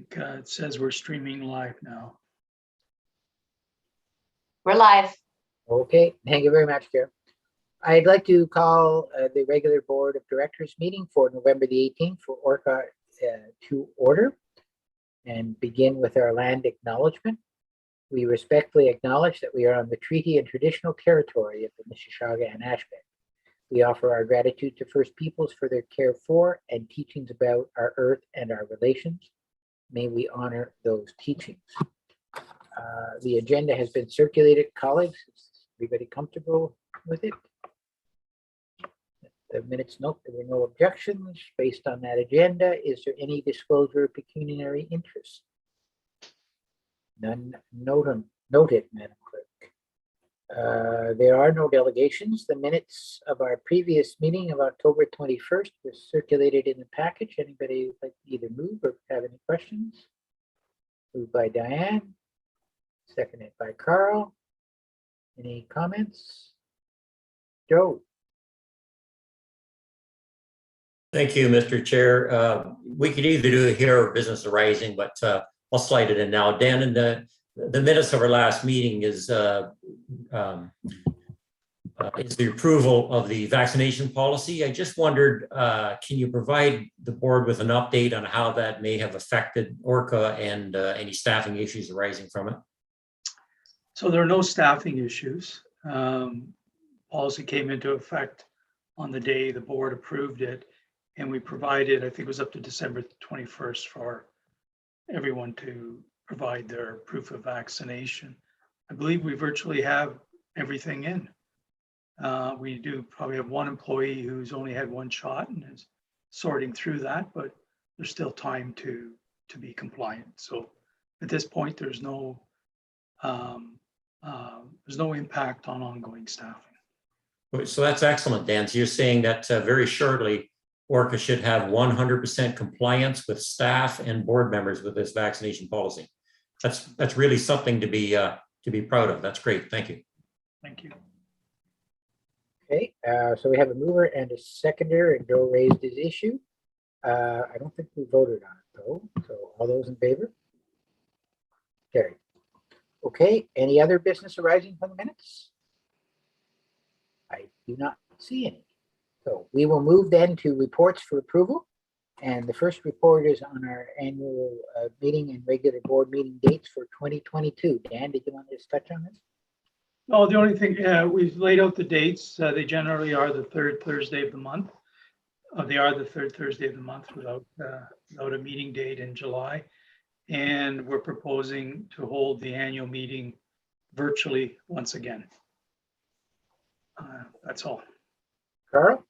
think it says we're streaming live now. We're live. Okay, thank you very much, Chair. I'd like to call the regular Board of Directors meeting for November the 18th for Orca to order and begin with our land acknowledgement. We respectfully acknowledge that we are on the treaty and traditional territory of the Mississauga and Ashbay. We offer our gratitude to First Peoples for their care for and teachings about our earth and our relations. May we honor those teachings. The agenda has been circulated, colleagues. Is everybody comfortable with it? The minutes note there were no objections based on that agenda. Is there any disclosure of pecuniary interest? None noted, Madam Clerk. There are no delegations. The minutes of our previous meeting of October 21st were circulated in the package. Anybody would like to either move or have any questions? Moved by Diane, seconded by Carl. Any comments? Joe? Thank you, Mr. Chair. We could either do it here or business arising, but I'll slide it in now. Dan, in the minutes of our last meeting is the approval of the vaccination policy. I just wondered, can you provide the board with an update on how that may have affected Orca and any staffing issues arising from it? So there are no staffing issues. Policy came into effect on the day the board approved it, and we provided, I think it was up to December 21st for everyone to provide their proof of vaccination. I believe we virtually have everything in. We do probably have one employee who's only had one shot and is sorting through that, but there's still time to be compliant. So at this point, there's no impact on ongoing staffing. So that's excellent, Dan. So you're saying that very shortly, Orca should have 100% compliance with staff and board members with this vaccination policy. That's really something to be proud of. That's great. Thank you. Thank you. Okay, so we have a mover and a seconder, and Joe raised his issue. I don't think we voted on it though. So all those in favor? Carried. Okay, any other business arising from the minutes? I do not see any. So we will move then to reports for approval. And the first report is on our annual meeting and regular board meeting dates for 2022. Dan, did you want to just touch on this? No, the only thing, we've laid out the dates. They generally are the third Thursday of the month. They are the third Thursday of the month without a meeting date in July. And we're proposing to hold the annual meeting virtually once again. That's all. Carl?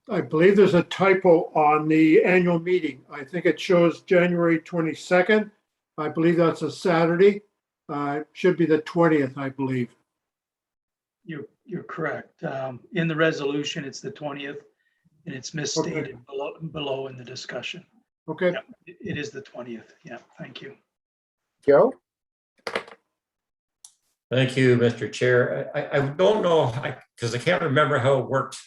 I believe there's a typo on the annual meeting. I think it shows January 22nd. I believe that's a Saturday. It should be the 20th, I believe. You're correct. In the resolution, it's the 20th, and it's misstated below in the discussion. Okay. Yeah, it is the 20th. Yeah, thank you. Joe? Thank you, Mr. Chair. I don't know, because I can't remember how it worked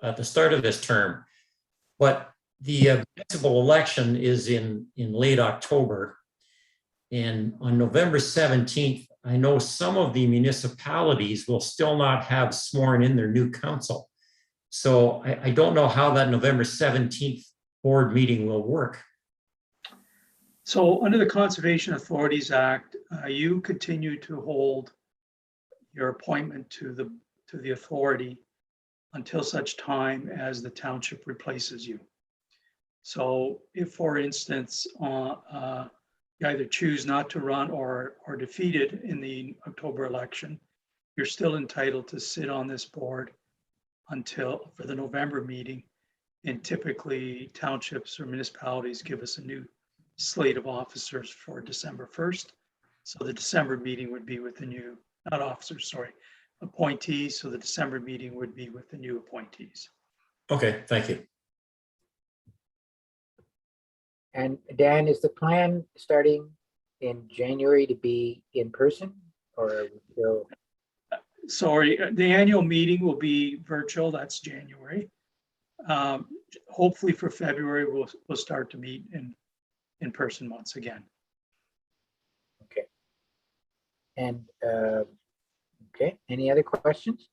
at the start of this term, but the municipal election is in late October. And on November 17th, I know some of the municipalities will still not have sworn in their new council. So I don't know how that November 17th board meeting will work. So under the Conservation Authorities Act, you continue to hold your appointment to the authority until such time as the township replaces you. So if, for instance, you either choose not to run or defeated in the October election, you're still entitled to sit on this board for the November meeting. And typically townships or municipalities give us a new slate of officers for December 1st. So the December meeting would be with the new, not officers, sorry, appointees. So the December meeting would be with the new appointees. Okay, thank you. And Dan, is the plan starting in January to be in person, or are we still? Sorry, the annual meeting will be virtual. That's January. Hopefully for February, we'll start to meet in person once again. Okay. And, okay, any other questions?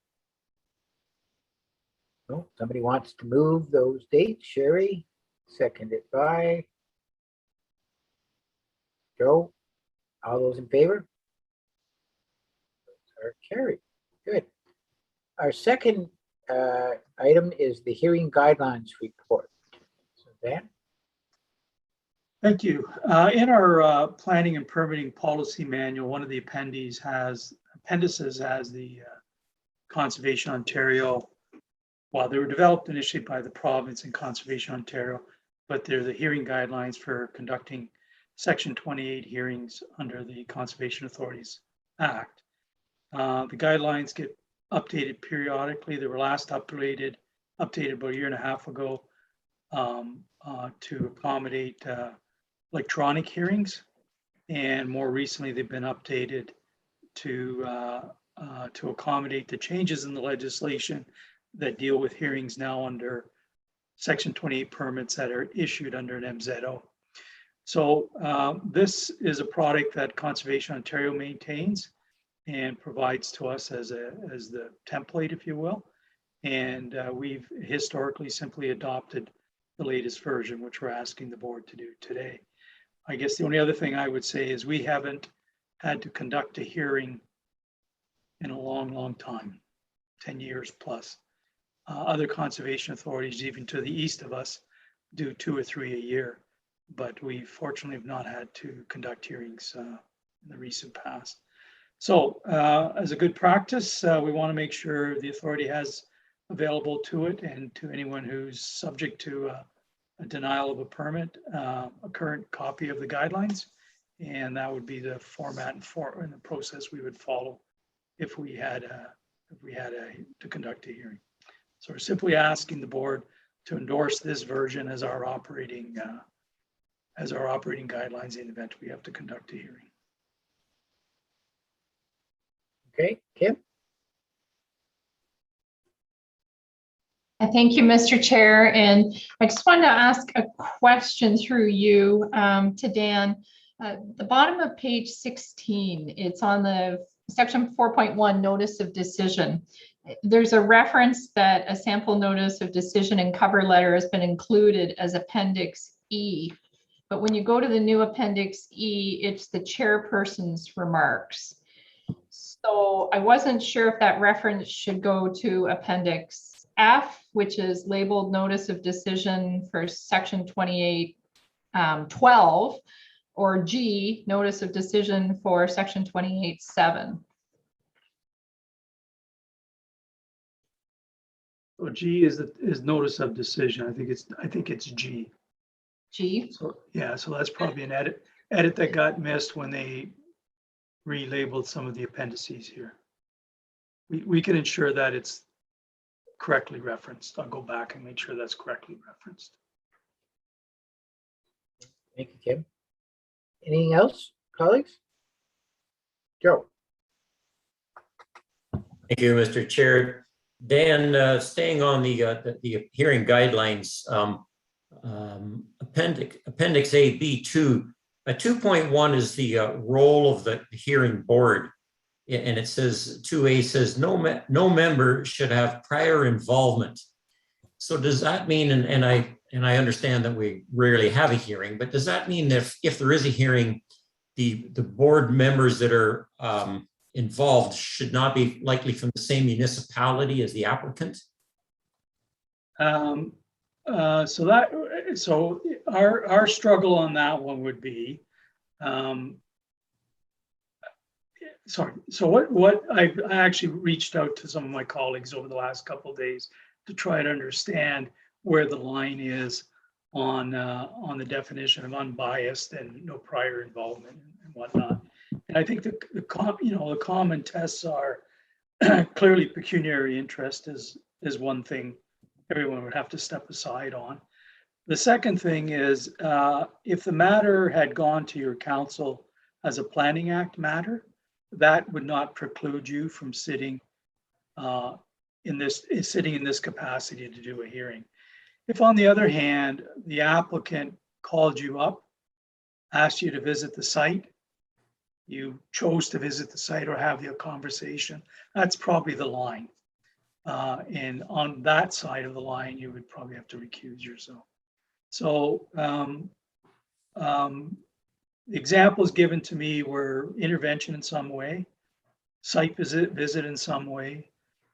No, somebody wants to move those dates. Sherry, seconded by Joe. All those in favor? Those are carried. Good. Our second item is the hearing guidelines report. So Dan? Thank you. In our planning and permitting policy manual, one of the appendices has the Conservation Ontario. Well, they were developed initially by the province and Conservation Ontario, but they're the hearing guidelines for conducting Section 28 hearings under the Conservation Authorities Act. The guidelines get updated periodically. They were last updated about a year and a half ago to accommodate electronic hearings, and more recently they've been updated to accommodate the changes in the legislation that deal with hearings now under Section 28 permits that are issued under an MZO. So this is a product that Conservation Ontario maintains and provides to us as the template, if you will. And we've historically simply adopted the latest version, which we're asking the board to do today. I guess the only other thing I would say is we haven't had to conduct a hearing in a long, long time, 10 years plus. Other conservation authorities, even to the east of us, do 2 or 3 a year, but we fortunately have not had to conduct hearings in the recent past. So as a good practice, we want to make sure the authority has available to it and to anyone who's subject to a denial of a permit, a current copy of the guidelines, and that would be the format and the process we would follow if we had to conduct a hearing. So we're simply asking the board to endorse this version as our operating guidelines in the event we have to conduct a hearing. Okay, Kim? Thank you, Mr. Chair. And I just wanted to ask a question through you to Dan. The bottom of page 16, it's on the section 4.1 notice of decision. There's a reference that a sample notice of decision and cover letter has been included as Appendix E. But when you go to the new Appendix E, it's the chairperson's remarks. So I wasn't sure if that reference should go to Appendix F, which is labeled notice of decision for section 28:12, or G, notice of decision for section 28:7. So G is notice of decision. I think it's G. G. So yeah, so that's probably an edit that got missed when they relabeled some of the appendices here. We can ensure that it's correctly referenced. I'll go back and make sure that's correctly referenced. Thank you, Kim. Anything else, colleagues? Joe? Thank you, Mr. Chair. Dan, staying on the hearing guidelines, Appendix A, B2, 2.1 is the role of the hearing board. And it says 2A says no member should have prior involvement. So does that mean, and I understand that we rarely have a hearing, but does that mean that if there is a hearing, the board members that are involved should not be likely from the same municipality as the applicant? So our struggle on that one would be, so what I actually reached out to some of my colleagues over the last couple of days to try to understand where the line is on the definition of unbiased and no prior involvement and whatnot. And I think the common tests are clearly pecuniary interest is one thing everyone would have to step aside on. The second thing is if the matter had gone to your council as a Planning Act matter, that would not preclude you from sitting in this capacity to do a hearing. If, on the other hand, the applicant called you up asked you to visit the site, you chose to visit the site or have the conversation, that's probably the line. And on that side of the line, you would probably have to recuse yourself. So examples given to me were intervention in some way, site visit in some way,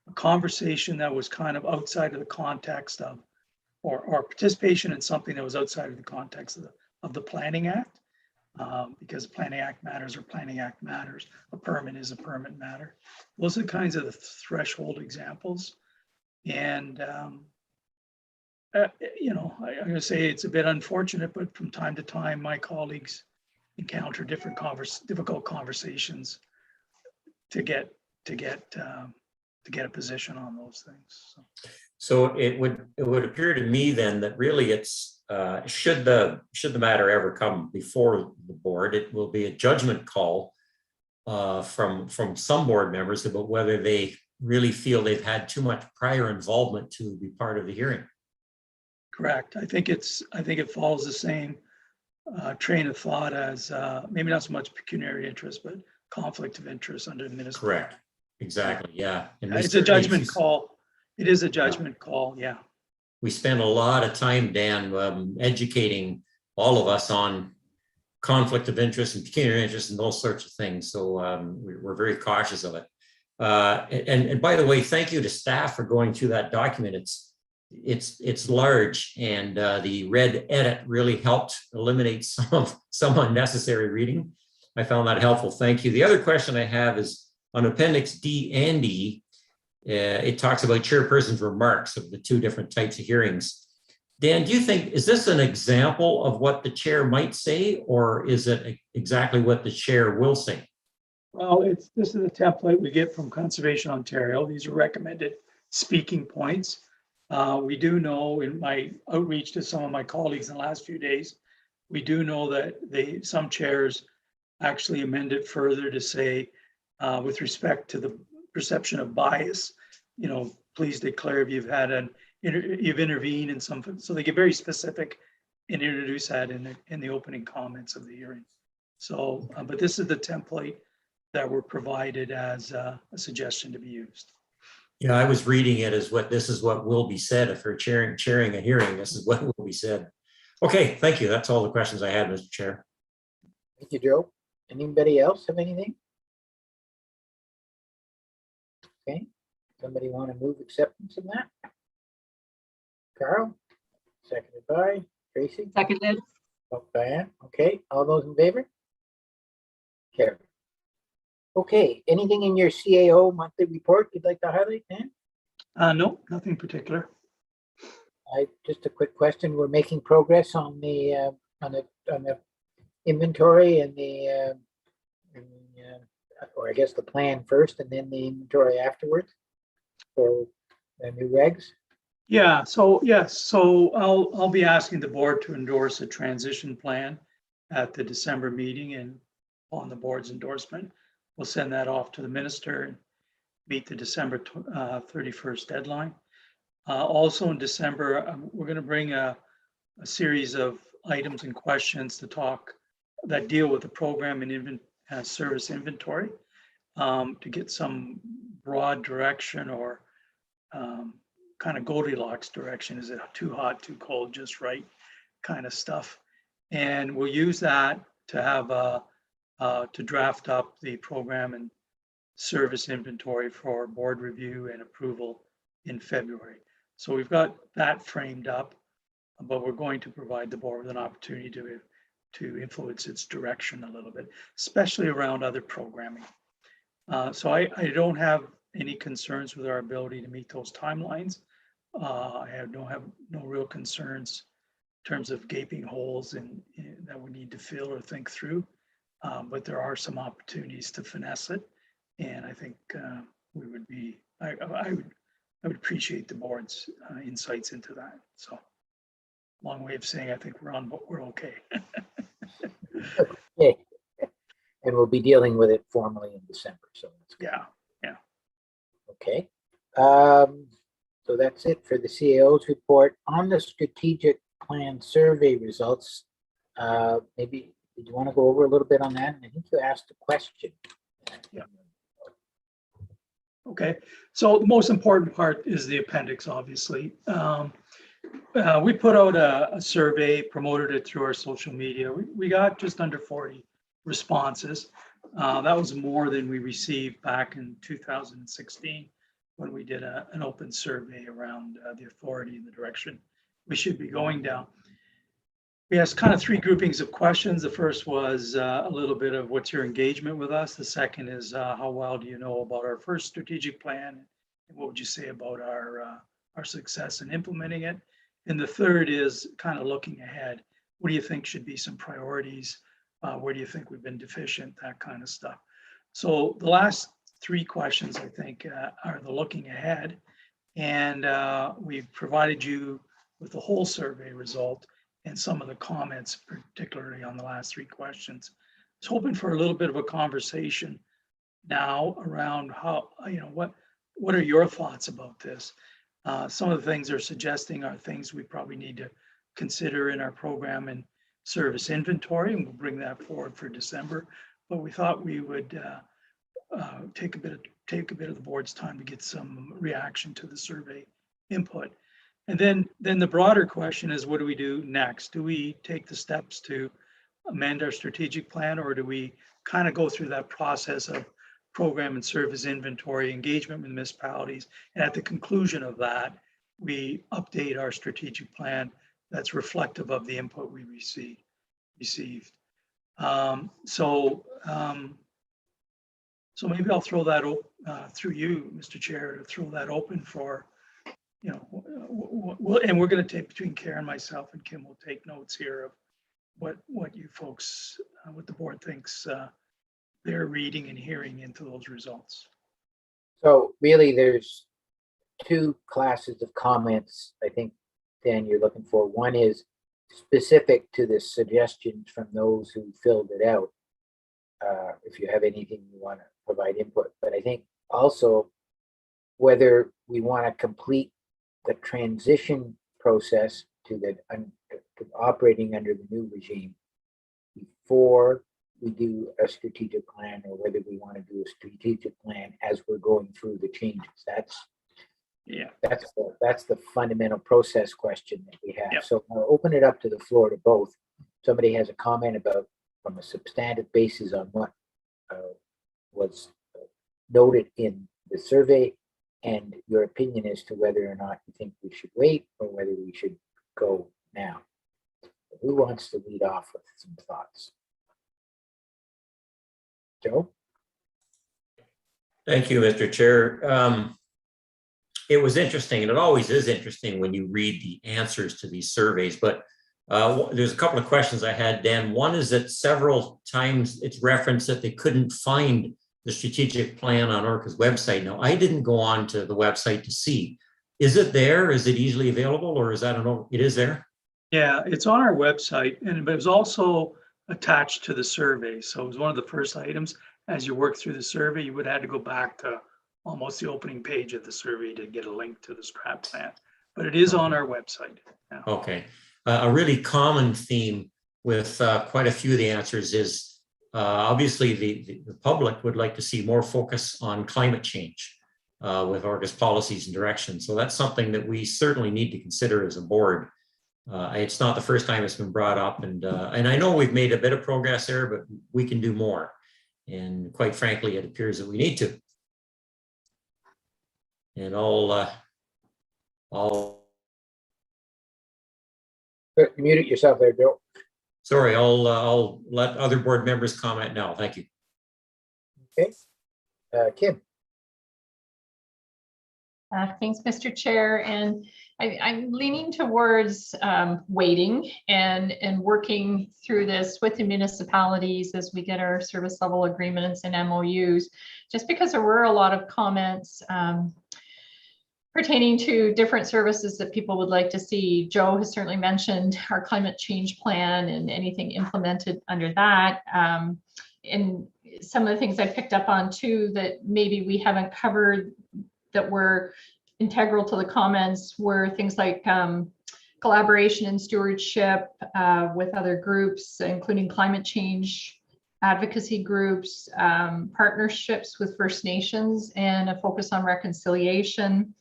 a conversation that was kind of outside of the context of, or participation in something that was outside of the context of the Planning Act, because Planning Act matters or Planning Act matters. A permit is a permit matter. Those are the kinds of the threshold examples. And, you know, I'm going to say it's a bit unfortunate, but from time to time, my colleagues encounter difficult conversations to get a position on those things. So it would appear to me then that really it's should the matter ever come before the board, it will be a judgment call from some board members about whether they really feel they've had too much prior involvement to be part of the hearing. Correct. I think it follows the same train of thought as maybe not so much pecuniary interest, but conflict of interest under municipal. Correct. Exactly. Yeah. And It's a judgment call. It is a judgment call. Yeah. We spend a lot of time, Dan, educating all of us on conflict of interest and pecuniary interest and those sorts of things. So we're very cautious of it. And by the way, thank you to staff for going through that document. It's large, and the red edit really helped eliminate some unnecessary reading. I found that helpful. Thank you. The other question I have is on Appendix D and E. It talks about chairperson's remarks of the two different types of hearings. Dan, do you think, is this an example of what the chair might say, or is it exactly what the chair will say? Well, this is a template we get from Conservation Ontario. These are recommended speaking points. We do know in my outreach to some of my colleagues in the last few days, we do know that some chairs actually amend it further to say, with respect to the perception of bias, you know, please declare if you've had you've intervened in some, so they get very specific and introduce that in the opening comments of the hearing. So, but this is the template that were provided as a suggestion to be used. Yeah, I was reading it as this is what will be said if we're chairing a hearing. This is what will be said. Okay, thank you. That's all the questions I had, Mr. Chair. Thank you, Joe. Anybody else have anything? Okay, somebody want to move acceptance of that? Carl, seconded by Tracy. Seconded. Oh, Diane. Okay, all those in favor? Carry. Okay, anything in your CAO monthly report you'd like to highlight, Dan? No, nothing particular. Just a quick question. We're making progress on the inventory and or I guess the plan first and then the inventory afterwards for the new regs. Yeah. So yes. So I'll be asking the board to endorse a transition plan at the December meeting, and on the board's endorsement, we'll send that off to the minister and meet the December 31st deadline. Also in December, we're going to bring a series of items and questions to talk that deal with the program and service inventory to get some broad direction or kind of Goldilocks direction. Is it too hot, too cold, just right kind of stuff? And we'll use that to have to draft up the program and service inventory for board review and approval in February. So we've got that framed up, but we're going to provide the board with an opportunity to influence its direction a little bit, especially around other programming. So I don't have any concerns with our ability to meet those timelines. I have no real concerns in terms of gaping holes that we need to fill or think through. But there are some opportunities to finesse it, and I think we would be. I would appreciate the board's insights into that. So, long way of saying I think we're okay. Okay, and we'll be dealing with it formally in December. So that's good. Yeah. Okay. So that's it for the CAO's report on the strategic plan survey results. Maybe did you want to go over a little bit on that? I think you asked a question. Okay, so the most important part is the appendix, obviously. We put out a survey, promoted it through our social media. We got just under 40 responses. That was more than we received back in 2016 when we did an open survey around the authority and the direction we should be going down. We asked kind of three groupings of questions. The first was a little bit of what's your engagement with us. The second is how well do you know about our first strategic plan? And what would you say about our success in implementing it? And the third is kind of looking ahead. What do you think should be some priorities? Where do you think we've been deficient? That kind of stuff. So the last three questions, I think, are the looking ahead. And we've provided you with the whole survey result and some of the comments, particularly on the last three questions. I was hoping for a little bit of a conversation now around how, what are your thoughts about this? Some of the things they're suggesting are things we probably need to consider in our program and service inventory, and we'll bring that forward for December. But we thought we would take a bit of the board's time to get some reaction to the survey input. And then the broader question is, what do we do next? Do we take the steps to amend our strategic plan, or do we kind of go through that process of program and service inventory, engagement with municipalities, and at the conclusion of that, we update our strategic plan that's reflective of the input we received. So maybe I'll throw that through you, Mr. Chair, to throw that open for, and we're going to take, between Karen, myself, and Kim, will take notes here of what you folks, what the board thinks they're reading and hearing into those results. So really, there's two classes of comments, I think, Dan, you're looking for. One is specific to the suggestions from those who filled it out. If you have anything you want to provide input, but I think also whether we want to complete the transition process to operating under the new regime before we do a strategic plan, or whether we want to do a strategic plan as we're going through the changes. That's the fundamental process question that we have. Yep. So I'll open it up to the floor to both. Somebody has a comment about, from a substantive basis, on what was noted in the survey, and your opinion as to whether or not you think we should wait or whether we should go now. Who wants to lead off with some thoughts? Joe? Thank you, Mr. Chair. It was interesting, and it always is interesting when you read the answers to these surveys, but there's a couple of questions I had, Dan. One is that several times it's referenced that they couldn't find the strategic plan on ORCA's website. Now, I didn't go on to the website to see. Is it there? Is it easily available, or is that it is there? Yeah, it's on our website, and it was also attached to the survey. So it was one of the first items. As you work through the survey, you would have to go back to almost the opening page of the survey to get a link to the strat plan, but it is on our website now. Okay. A really common theme with quite a few of the answers is obviously the public would like to see more focus on climate change with ORCA's policies and directions. So that's something that we certainly need to consider as a board. It's not the first time it's been brought up, and I know we've made a bit of progress there, but we can do more. And quite frankly, it appears that we need to. And I'll mute yourself there, Joe. Sorry, I'll let other board members comment now. Thank you. Okay, Kim. Thanks, Mr. Chair. And I'm leaning towards waiting and working through this with the municipalities as we get our service level agreements and MOUs, just because there were a lot of comments pertaining to different services that people would like to see. Joe has certainly mentioned our climate change plan and anything implemented under that. And some of the things I picked up on too that maybe we haven't covered that were integral to the comments were things like collaboration and stewardship with other groups, including climate change advocacy groups, partnerships with First Nations, and a focus on reconciliation.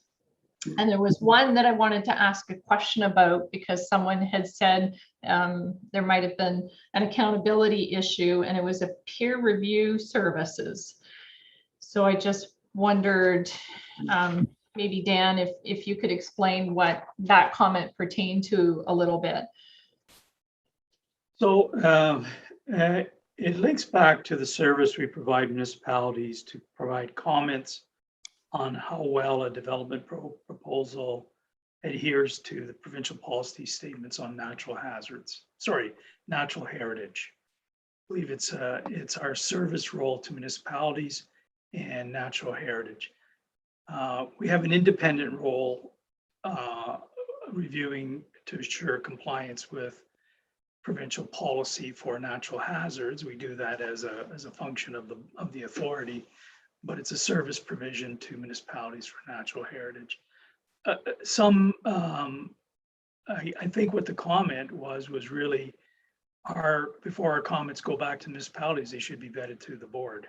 And there was one that I wanted to ask a question about because someone had said there might have been an accountability issue, and it was a peer review services. So I just wondered, maybe Dan, if you could explain what that comment pertained to a little bit. So it links back to the service we provide municipalities to provide comments on how well a development proposal adheres to the provincial policy statements on natural heritage. I believe it's our service role to municipalities and natural heritage. We have an independent role reviewing to ensure compliance with provincial policy for natural hazards. We do that as a function of the authority, but it's a service provision to municipalities for natural heritage. I think what the comment was really before our comments go back to municipalities, they should be vetted to the board.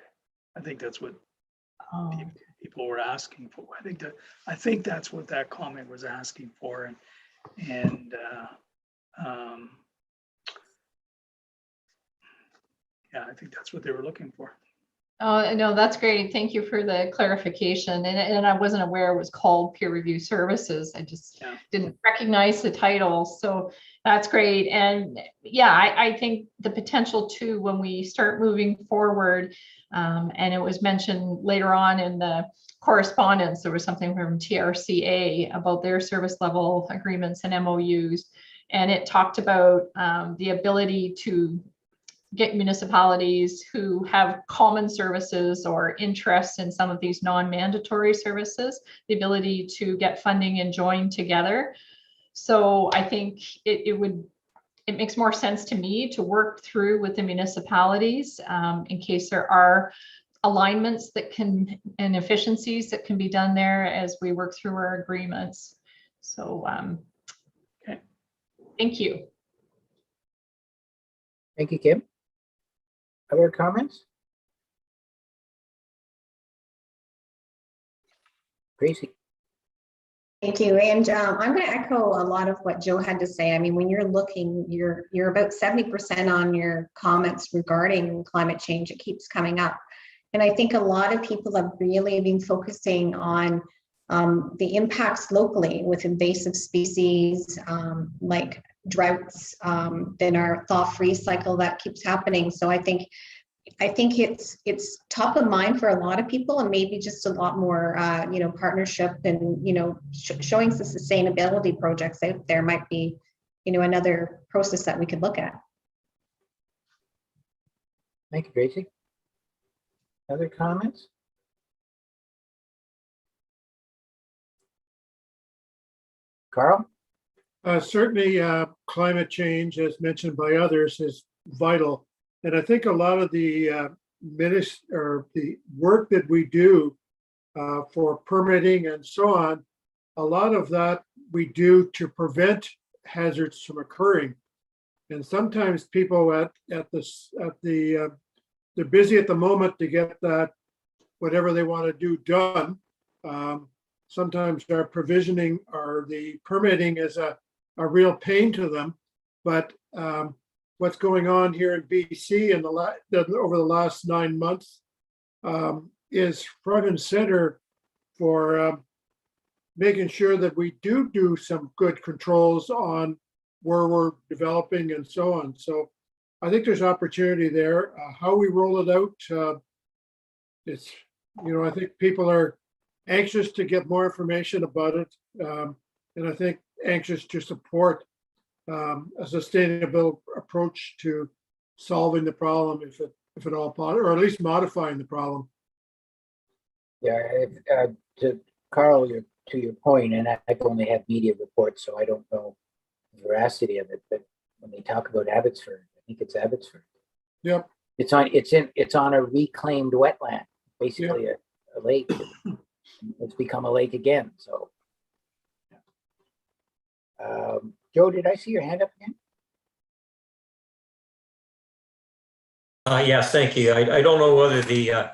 I think that's what people were asking for. I think that's what that comment was asking for, and yeah, I think that's what they were looking for. Oh, no, that's great. Thank you for the clarification. And I wasn't aware it was called peer review services. I just didn't recognize the title. So that's great. And yeah, I think the potential too, when we start moving forward, and it was mentioned later on in the correspondence, there was something from TRCA about their service level agreements and MOUs. And it talked about the ability to get municipalities who have common services or interests in some of these non-mandatory services, the ability to get funding and join together. So I think it makes more sense to me to work through with the municipalities in case there are alignments that and efficiencies that can be done there as we work through our agreements. So okay. Thank you. Thank you, Kim. Other comments? Gracie. Thank you. And I'm going to echo a lot of what Joe had to say. I mean, when you're looking, you're about 70% on your comments regarding climate change. It keeps coming up. And I think a lot of people have really been focusing on the impacts locally with invasive species like droughts, then our thaw-freeze cycle that keeps happening. So I think it's top of mind for a lot of people, and maybe just a lot more partnership and showing some sustainability projects out there might be another process that we could look at. Thank you, Gracie. Other comments? Carl? Certainly, climate change, as mentioned by others, is vital. And I think a lot of the the work that we do for permitting and so on, a lot of that we do to prevent hazards from occurring. And sometimes people they're busy at the moment to get that whatever they want to do done. Sometimes our provisioning or the permitting is a real pain to them, but what's going on here in BC over the last 9 months is front and center for making sure that we do some good controls on where we're developing and so on. So I think there's opportunity there. How we roll it out, it's, I think people are anxious to get more information about it. And I think anxious to support a sustainable approach to solving the problem, if at all possible, or at least modifying the problem. Yeah, to Carl, to your point, and I've only had media reports, so I don't know the veracity of it. But when they talk about Abbotsford, I think it's Abbotsford. Yep. It's on a reclaimed wetland, basically a lake. It's become a lake again. So Joe, did I see your hand up again? Yes, thank you. I don't know whether I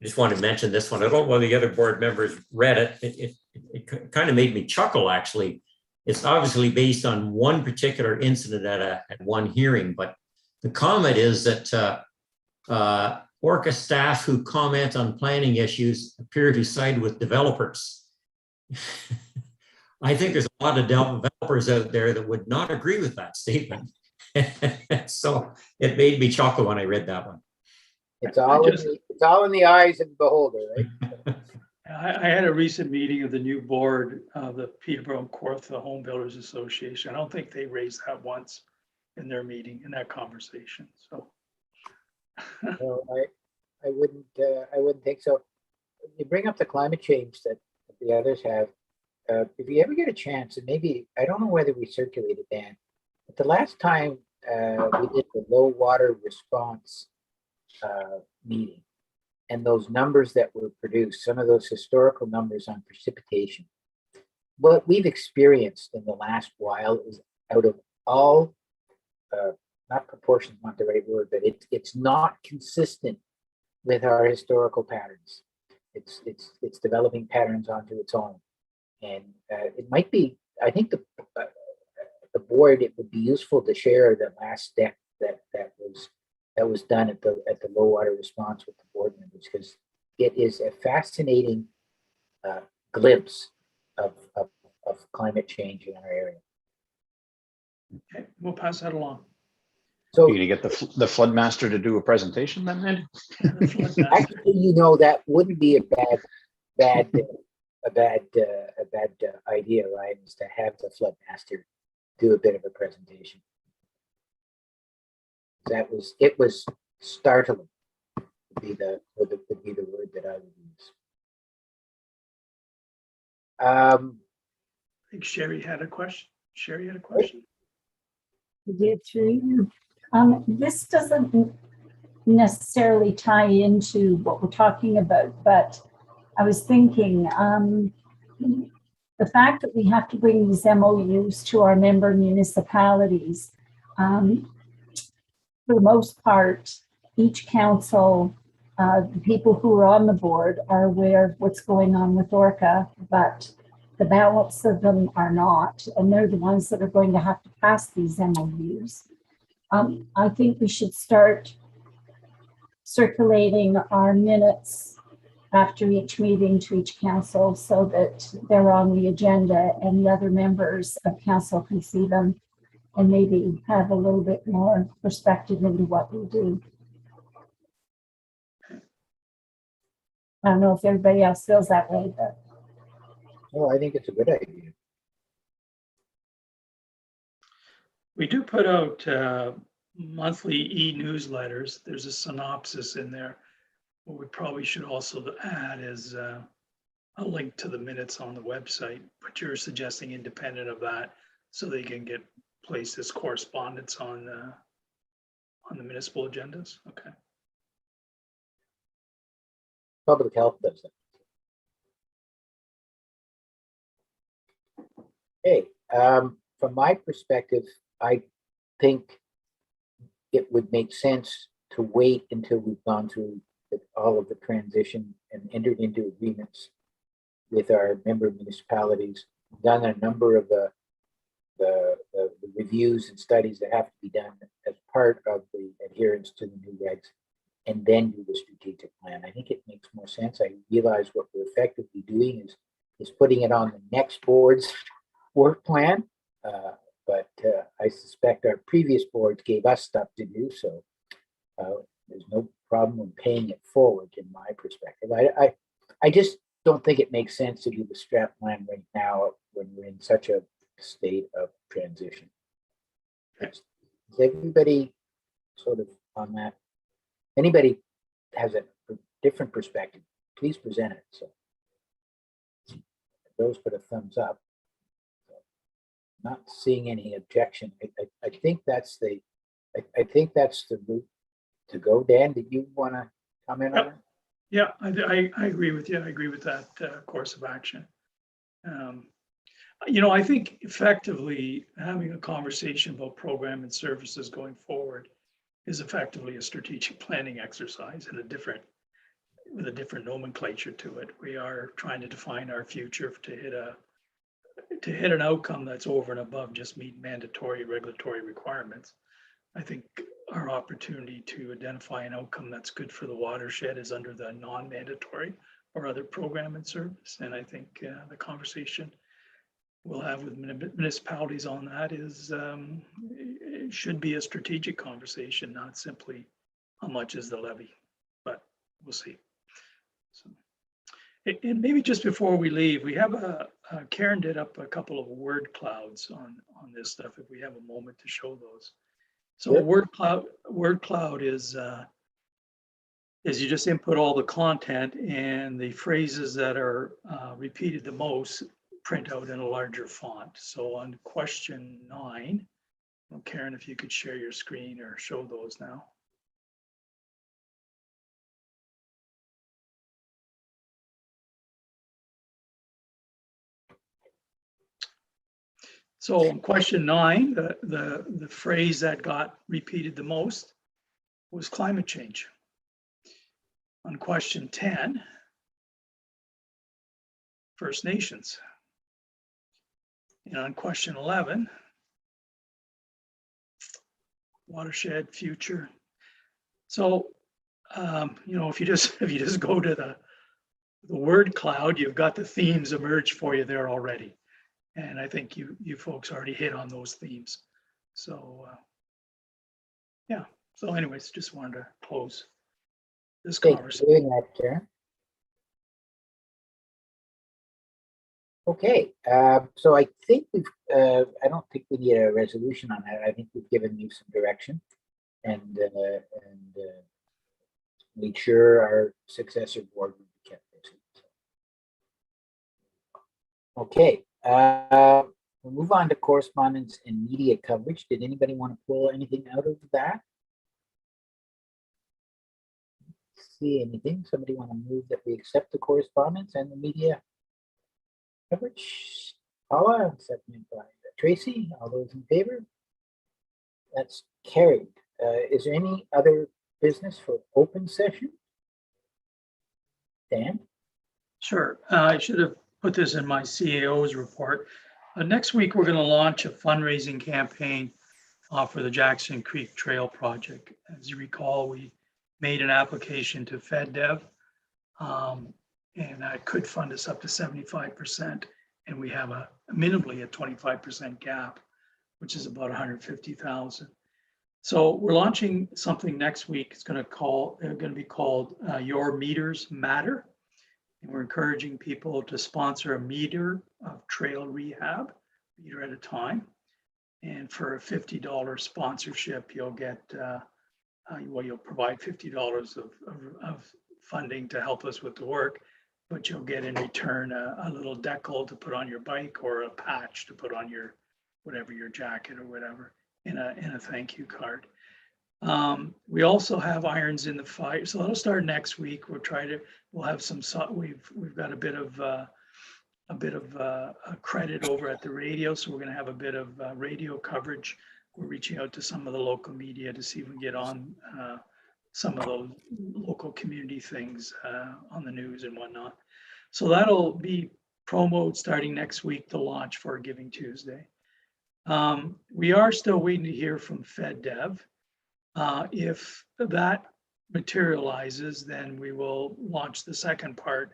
just wanted to mention this one. I don't know whether the other board members read it. It kind of made me chuckle, actually. It's obviously based on one particular incident at one hearing, but the comment is that Orca staff who comment on planning issues appear to side with developers. I think there's a lot of developers out there that would not agree with that statement. So it made me chuckle when I read that one. It's all in the eyes of the beholder, right? I had a recent meeting of the new board of the Peterborough and Kawartha Home Builders Association. I don't think they raised that once in their meeting, in that conversation, so. No, I wouldn't think so. You bring up the climate change that the others have. If you ever get a chance, and maybe, I don't know whether we circulated, Dan, but the last time we did the low water response meeting, and those numbers that were produced, some of those historical numbers on precipitation, what we've experienced in the last while is out of all, not proportion is not the right word, but it's not consistent with our historical patterns. It's developing patterns onto its own. And it might be, I think the board, it would be useful to share the last step that was done at the low water response with the board members, because it is a fascinating glimpse of climate change in our area. Okay, we'll pass that along. So You're gonna get the flood master to do a presentation then, Ed? Yeah, the flood master. actually, that wouldn't be a bad idea, right? Is to have the flood master do a bit of a presentation. It was startling, would be the word that I would use. I think Sherry had a question. Sherry had a question. Did through you. This doesn't necessarily tie into what we're talking about, but I was thinking the fact that we have to bring these MOUs to our member municipalities, for the most part, each council, the people who are on the board are aware of what's going on with Orca, but the balance of them are not, and they're the ones that are going to have to pass these MOUs. I think we should start circulating our minutes after each meeting to each council so that they're on the agenda and the other members of council can see them and maybe have a little bit more perspective into what we do. I don't know if everybody else feels that way, but. Well, I think it's a good idea. We do put out monthly e-newsletters. There's a synopsis in there. What we probably should also add is a link to the minutes on the website, but you're suggesting independent of that so they can get placed as correspondence on the municipal agendas. Okay. Public health does it. Hey, from my perspective, I think it would make sense to wait until we've gone through all of the transition and entered into agreements with our member municipalities, done a number of the reviews and studies that have to be done as part of the adherence to the new regs, and then do the strategic plan. I think it makes more sense. I realize what we're effectively doing is putting it on the next board's work plan, but I suspect our previous boards gave us stuff to do, so there's no problem in paying it forward in my perspective. I just don't think it makes sense to do the strat plan right now when we're in such a state of transition. Is everybody sort of on that? Anybody has a different perspective, please present it. So those put a thumbs up. Not seeing any objection. I think that's the route to go. Dan, did you want to comment on it? Yeah, I agree with you. I agree with that course of action. You know, I think effectively having a conversation about program and services going forward is effectively a strategic planning exercise and with a different nomenclature to it. We are trying to define our future to hit an outcome that's over and above just meet mandatory regulatory requirements. I think our opportunity to identify an outcome that's good for the watershed is under the non-mandatory or other program and service. And I think the conversation we'll have with municipalities on that is it should be a strategic conversation, not simply how much is the levy, but we'll see. So, and maybe just before we leave, we have Karen did up a couple of word clouds on this stuff, if we have a moment to show those. So a word cloud is you just input all the content, and the phrases that are repeated the most print out in a larger font. So on question 9, well, Karen, if you could share your screen or show those now. So on question 9, the phrase that got repeated the most was climate change. On question 10, First Nations. And on question 11, watershed future. So, you know, if you just go to the word cloud, you've got the themes emerge for you there already. And I think you folks already hit on those themes. So, yeah. So anyways, just wanted to close this conversation. Doing that, Karen. Okay, so I think we've, I don't think we need a resolution on that. I think we've given you some direction and made sure our successor board would be kept busy. Okay, we'll move on to correspondence and media coverage. Did anybody want to pull anything out of that? See anything? Somebody want to move that we accept the correspondence and the media coverage? Paula, seconded by Tracy. All those in favor? That's carried. Is there any other business for open session? Dan? Sure. I should have put this in my CAO's report. Next week, we're going to launch a fundraising campaign for the Jackson Creek Trail project. As you recall, we made an application to FedDev, and I could fund us up to 75%, and we have minimally a 25% gap, which is about 150,000. So we're launching something next week. It's going to be called Your Meters Matter, and we're encouraging people to sponsor a meter of trail rehab, meter at a time. And for a $50 sponsorship, you'll get you'll provide $50 of funding to help us with the work, but you'll get in return a little decal to put on your bike or a patch to put on your whatever, your jacket or whatever, in a thank you card. We also have irons in the fire, so that'll start next week. We'll have some. We've got a bit of credit over at the radio, so we're going to have a bit of radio coverage. We're reaching out to some of the local media to see if we can get on some of those local community things on the news and whatnot. So that'll be promoted starting next week to launch for Giving Tuesday. We are still waiting to hear from FedDev. If that materializes, then we will launch the second part.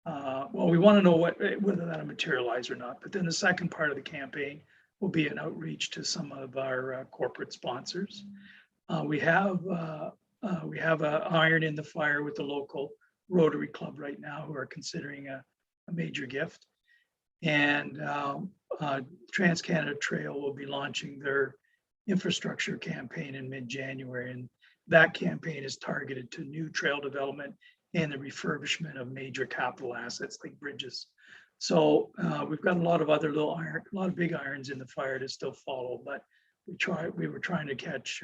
Well, we want to know whether that'll materialize or not, but then the second part of the campaign will be an outreach to some of our corporate sponsors. We have an iron in the fire with the local Rotary Club right now, who are considering a major gift. And Trans-Canada Trail will be launching their infrastructure campaign in mid-January. And that campaign is targeted to new trail development and the refurbishment of major capital assets like bridges. So we've got a lot of other a lot of big irons in the fire to still follow, but we were trying to catch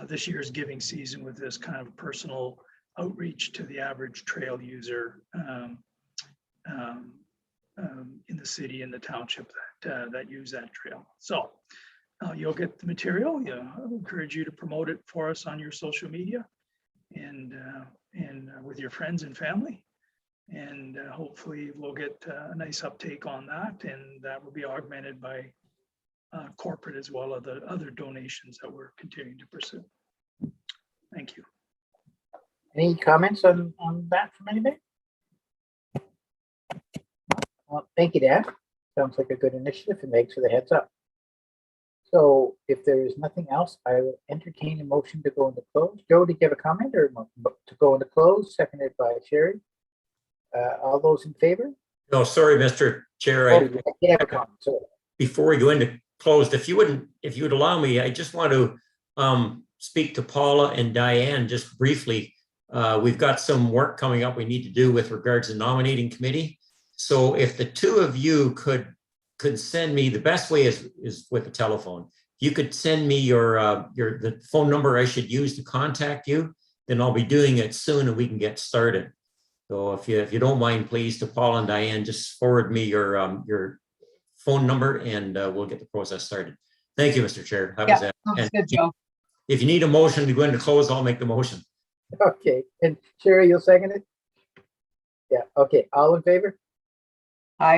this year's giving season with this kind of personal outreach to the average trail user in the city and the township that use that trail. So you'll get the material. I encourage you to promote it for us on your social media and with your friends and family. And hopefully we'll get a nice uptake on that, and that will be augmented by corporate as well as the other donations that we're continuing to pursue. Thank you. Any comments on that from anybody? Well, thank you, Dan. Sounds like a good initiative, and thanks for the heads up. So if there is nothing else, I will entertain a motion to go into close. Joe, did you have a comment or to go into close? Seconded by Sherry. All those in favor? No, sorry, Mr. Chair. Oh, you have a comment. Sorry. Before we go into closed, if you would allow me, I just want to speak to Paula and Diane just briefly. We've got some work coming up we need to do with regards to nominating committee. So if the two of you could send me, the best way is with the telephone. You could send me the phone number I should use to contact you, then I'll be doing it soon and we can get started. So if you don't mind, please, to Paul and Diane, just forward me your phone number and we'll get the process started. Thank you, Mr. Chair. That was it. Sounds And good, Joe. if you need a motion to go into close, I'll make the motion. Okay, and Sherry, you'll second it? Yeah, okay, all in favor?